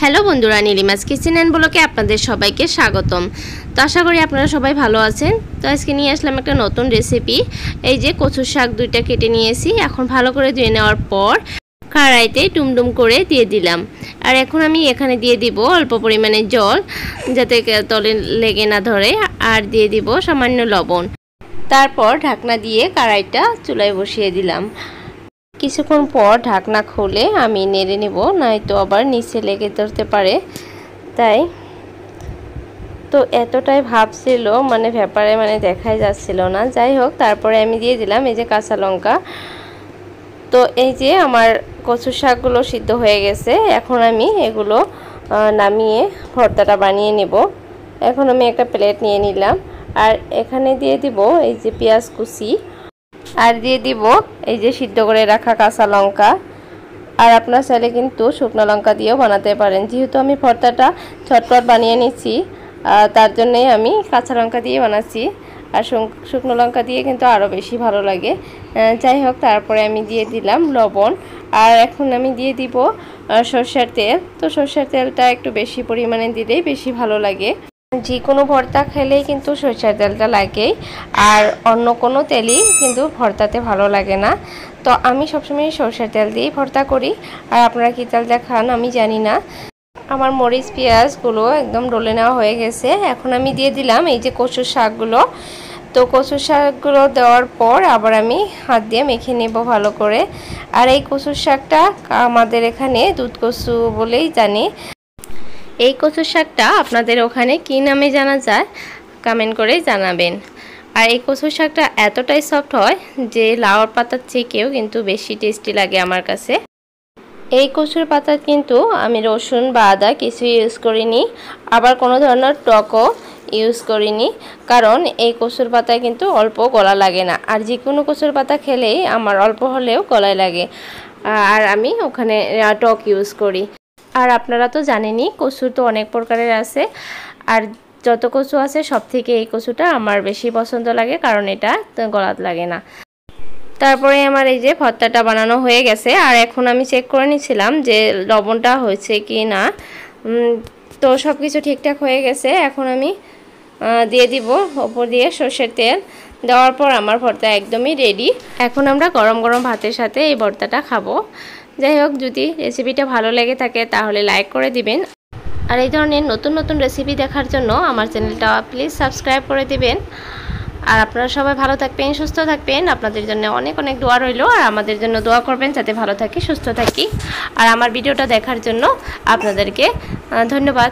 Hello বন্ধুরা, নীলিমাস kitchen and ব্লগে আপনাদের সবাইকে স্বাগতম। তো আশা করি আপনারা সবাই ভালো আছেন। তো আজকে নিয়ে আসলাম একটা নতুন রেসিপি। এই যে কচুর শাক দুইটা কেটে নিয়েছি, এখন ভালো করে ধুয়ে নেওয়ার পর কড়াইতে ডুমডুম করে দিয়ে দিলাম। আর এখন আমি এখানে দিয়ে দিব অল্প পরিমাণে জল, যাতে তলে লেগে না ধরে, আর দিয়ে দিব সামান্য লবণ। তারপর ঢাকনা দিয়ে কড়াইটা চুলায় বসিয়ে দিলাম। কিছুক্ষণ পর ঢাকনা খুলে আমি নেড়ে নেব, নয়তো আবার নিচে লেগে ধরতে পারে। তাই তো এতটাই ভাব ছিল, ব্যাপারে দেখাই যাচ্ছিল না। যাই হোক, তারপরে আমি দিয়ে দিলাম এই যে কাঁচা লঙ্কা। তো এই যে আমার কচু শাকগুলো সিদ্ধ হয়ে গেছে। এখন আমি এগুলো নামিয়ে ভর্তাটা বানিয়ে নেব। এখন আমি একটা প্লেট নিয়ে নিলাম, আর এখানে দিয়ে দিব এই যে পেঁয়াজ কুচি, আর দিয়ে দিব এই যে সিদ্ধ করে রাখা কাঁচা লঙ্কা। আর আপনার চাইলে কিন্তু শুকনো লঙ্কা দিয়েও বানাতে পারেন। যেহেতু আমি ভর্তাটা ঝটপট বানিয়ে নিচ্ছি, তার জন্যই আমি কাঁচা লঙ্কা দিয়ে বানাচ্ছি। আর শুকনো লঙ্কা দিয়ে কিন্তু আরও বেশি ভালো লাগে। যাই হোক, তারপরে আমি দিয়ে দিলাম লবণ। আর এখন আমি দিয়ে দিব সরষের তেল। তো সরষের তেলটা একটু বেশি পরিমাণে দিলেই বেশি ভালো লাগে। যে কোনো ভর্তা খেলেই কিন্তু সরষের তেলটা লাগে, আর অন্য কোনো তেলই কিন্তু ভর্তাতে ভালো লাগে না। তো আমি সবসময় সরষের তেল দিয়েই ভর্তা করি। আর আপনারা কী তেল দেখান আমি জানি না। আমার মরিচ পেঁয়াজগুলো একদম ডলে নেওয়া হয়ে গেছে। এখন আমি দিয়ে দিলাম এই যে কচুর শাকগুলো। তো কচুর শাকগুলো দেওয়ার পর আবার আমি হাত দিয়ে মেখে নেব ভালো করে। আর এই কচুর শাকটা আমাদের এখানে দুধ কচু বলেই জানি। এই কচুর শাকটা আপনাদের ওখানে কী নামে জানা যায় কমেন্ট করে জানাবেন। আর এই কচুর শাকটা এতটাই সফট হয় যে লাউর পাতার থেকেও কিন্তু বেশি টেস্টি লাগে আমার কাছে। এই কচুর পাতা কিন্তু আমি রসুন বা আদা কিছু ইউজ করিনি, আবার কোনো ধরনের টকও ইউজ করিনি, কারণ এই কচুর পাতায় কিন্তু অল্প গলা লাগে না। আর যে কোনো কচুর পাতা খেলেই আমার অল্প হলেও গলায় লাগে, আর আমি ওখানে টক ইউজ করি। আর আপনারা তো জানেনই কচু তো অনেক প্রকারের আছে, আর যত কচু আছে সব থেকে এই কচুটা আমার বেশি পছন্দ লাগে, কারণ এটা গলাত লাগে না। তারপরে আমার এই যে ভর্তাটা বানানো হয়ে গেছে। আর এখন আমি চেক করে নিয়েছিলাম যে লবণটা হয়েছে কি না। তো সব কিছু ঠিকঠাক হয়ে গেছে। এখন আমি দিয়ে দিব ওপর দিয়ে সর্ষের তেল। দেওয়ার পর আমার ভর্তা একদমই রেডি। এখন আমরা গরম গরম ভাতের সাথে এই ভর্তাটা খাবো। যাই হোক, যদি রেসিপিটা ভালো লেগে থাকে তাহলে লাইক করে দিবেন। আর এই ধরনের নতুন নতুন রেসিপি দেখার জন্য আমার চ্যানেলটা প্লিজ সাবস্ক্রাইব করে দিবেন। আর আপনারা সবাই ভালো থাকবেন, সুস্থ থাকবেন। আপনাদের জন্য অনেক অনেক দোয়া রইল। আর আমাদের জন্য দোয়া করবেন যাতে ভালো থাকি, সুস্থ থাকি। আর আমার ভিডিওটা দেখার জন্য আপনাদেরকে ধন্যবাদ।